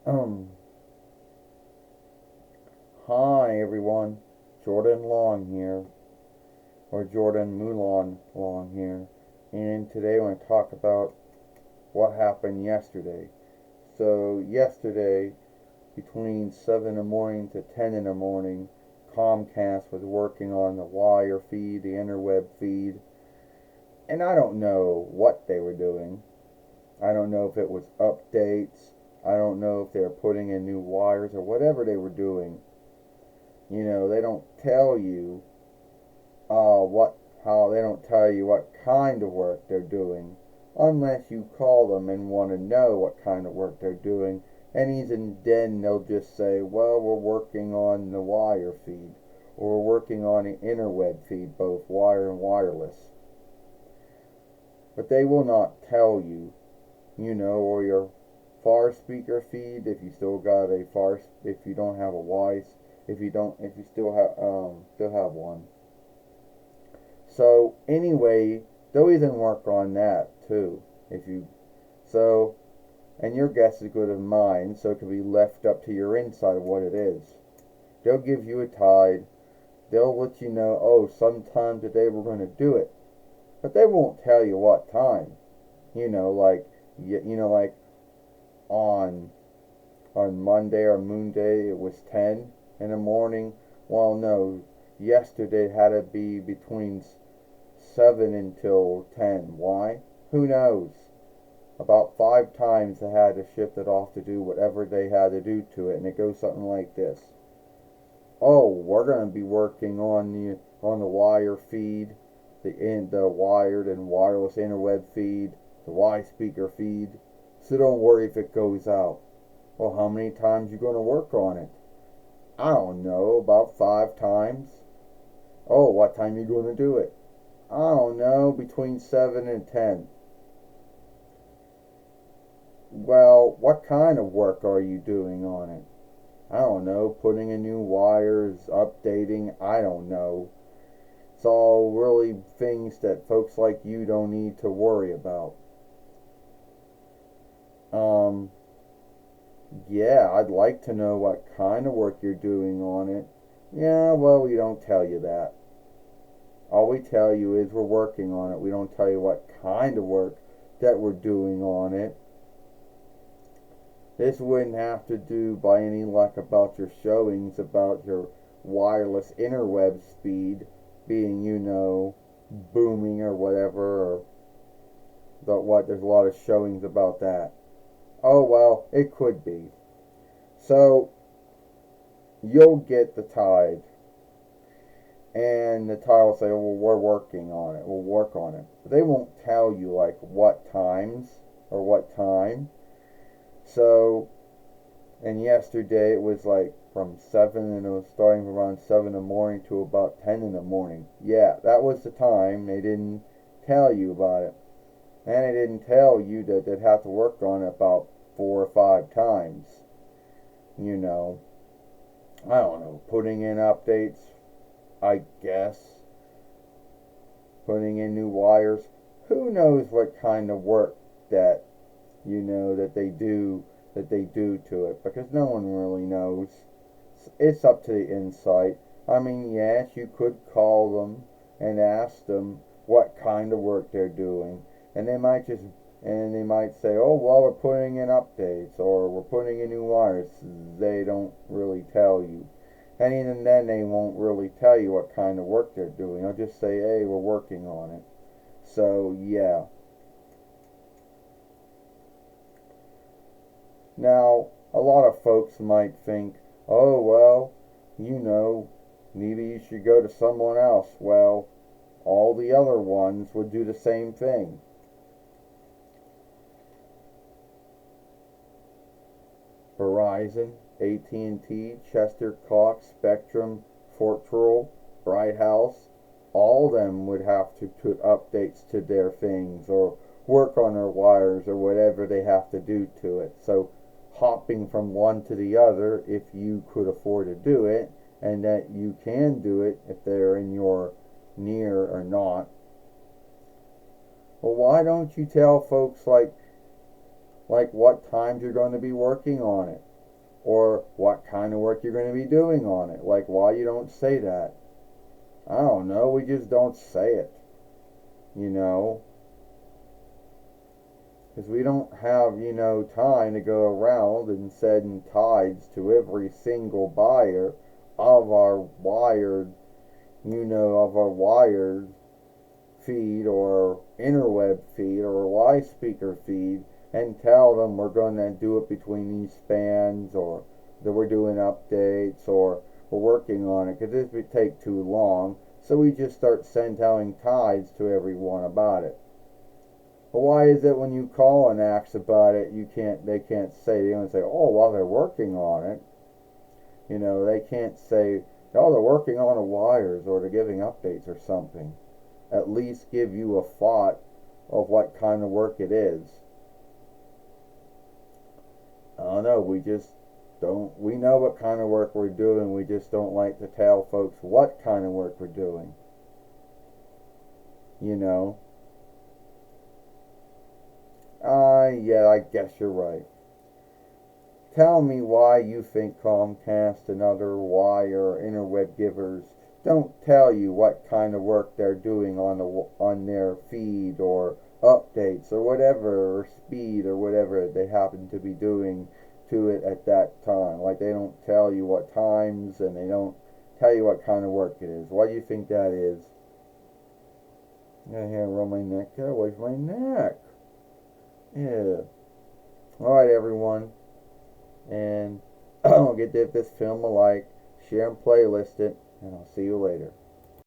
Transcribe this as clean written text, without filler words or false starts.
Um, Hi everyone, Jordan Long here, or Jordan Mulan Long here, and today I want to talk about what happened yesterday. So yesterday, between 7 in the morning to 10 in the morning, Comcast was working on the wire feed, the interweb feed, and I don't know what they were doing. I don't know if it was updates, I don't know if they were putting in new wires or whatever they were doing. They don't tell you what how they don't tell you what kind of work they're doing unless you call them and want to know what kind of work they're doing, and even then they'll just say, well, we're working on the wire feed, or we're working on the interweb feed, both wire and wireless. But they will not tell you, or your far speaker feed, if you still got a far, if you don't have a wise, if you still have one. So anyway, they'll even work on that too. If you so, and your guess is good as mine, so it can be left up to your insight of what it is. They'll give you a tide. They'll let you know, oh, sometime today we're going to do it, but they won't tell you what time. You know, like like on Monday or Moon Day it was 10 in the morning. Well, no, yesterday it had to be between 7 until 10. Why? Who knows? About 5 times they had to shift it off to do whatever they had to do to it, and it goes something like this. Oh, we're going to be working on the wire feed, the wired and wireless interweb feed, the Y speaker feed. So don't worry if it goes out. Well, how many times you going to work on it? I don't know, about 5 times. Oh, what time you going to do it? I don't know, between 7 and 10. Well, what kind of work are you doing on it? I don't know, putting in new wires, updating, I don't know. It's all really things that folks like you don't need to worry about. Um, yeah, I'd like to know what kind of work you're doing on it. Yeah, well, we don't tell you that. All we tell you is we're working on it. We don't tell you what kind of work that we're doing on it. This wouldn't have to do by any luck about your showings about your wireless interweb speed being, booming or whatever, or there's a lot of showings about that. Oh well, it could be. So you'll get the tide, and the tide will say, well, we're working on it. We'll work on it. But they won't tell you like what times or what time. So, and yesterday it was like from 7, and it was starting from around 7 in the morning to about 10 in the morning. Yeah, that was the time. They didn't tell you about it. And they didn't tell you that they'd have to work on it about 4 or 5 times. You know, I don't know, putting in updates, I guess, putting in new wires. Who knows what kind of work that, that they do to it, because no one really knows. It's up to the insight. I mean, yes, you could call them and ask them what kind of work they're doing, and they might say, "Oh, well, we're putting in updates or we're putting in new wires." They don't really tell you, and even then, they won't really tell you what kind of work they're doing. They'll just say, "Hey, we're working on it." So yeah. Now, a lot of folks might think, "Oh, well, you know, maybe you should go to someone else." Well, all the other ones would do the same thing. Verizon, AT&T, Chester, Cox, Spectrum, Fortrel, Bright House, all of them would have to put updates to their things or work on their wires or whatever they have to do to it. So hopping from one to the other, if you could afford to do it, and that you can do it if they're in your near or not. Well, why don't you tell folks like what times you're going to be working on it? or what kind of work you're going to be doing on it. Like, why you don't say that? I don't know, we just don't say it, you know, because we don't have, time to go around and send tides to every single buyer of our wired, of our wired feed or interweb feed or Y speaker feed and tell them we're going to do it between these spans, or that we're doing updates, or we're working on it, because this would take too long. So we just start telling tides to everyone about it. But why is it when you call and ask about it, they can't say, they don't say, oh, well, they're working on it. They can't say, oh, they're working on the wires, or they're giving updates or something. At least give you a thought of what kind of work it is. I don't know, we know what kind of work we're doing, we just don't like to tell folks what kind of work we're doing. Yeah, I guess you're right. Tell me why you think Comcast and other wire interweb givers don't tell you what kind of work they're doing on their feed or updates or whatever, or speed or whatever they happen to be doing to it at that time. Like, they don't tell you what times, and they don't tell you what kind of work it is. Why do you think that is? I gotta roll my neck. Get away from my neck. Yeah. Alright, everyone. And I'll give this film a like, share and playlist it, and I'll see you later.